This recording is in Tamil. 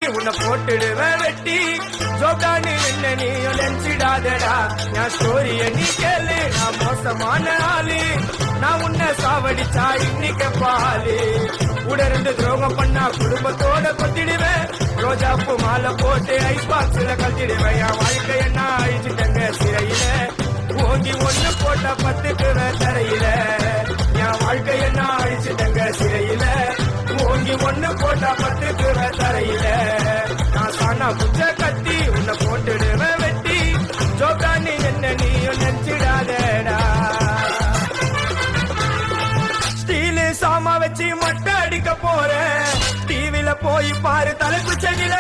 உன்னை போட்டுடுவேன் வெட்டி ஜோக்கானு என்ன நீயும் நினைச்சிடாதடா என் ஸ்டோரிய நீ கேளு நான் மோசமான ஆளு நான் உன்னை சாவடிச்சா இன்னைக்கு பாலு உடருந்து துரோகம் பண்ணா குடும்பத்தோட கொத்திடுவேன் ரோஜாப்பு மாலை போட்டு ஐஸ் பாக்ஸ்ல கட்டிடுவேன் என் வாழ்க்கை என்ன அழிச்சுட்டங்க சிறையில ஓங்கி ஒண்ணு போட்ட பத்துக்குவேன் தரையில என் வாழ்க்கை என்ன அழிச்சுட்டங்க சிறையில ஓங்கி ஒண்ணு போட்ட பத்துக்குவேன் தரையில நான் சாணா புச்ச கட்டி உன்னை போட்டுடுவேன் வெட்டி ஜோக்கானி என்ன நீயும் நினைச்சிடாதடா ஸ்டீலு சாமா வச்சு மட்டை அடிக்க போறேன் டிவில போய் பாரு தலைப்பு செடியில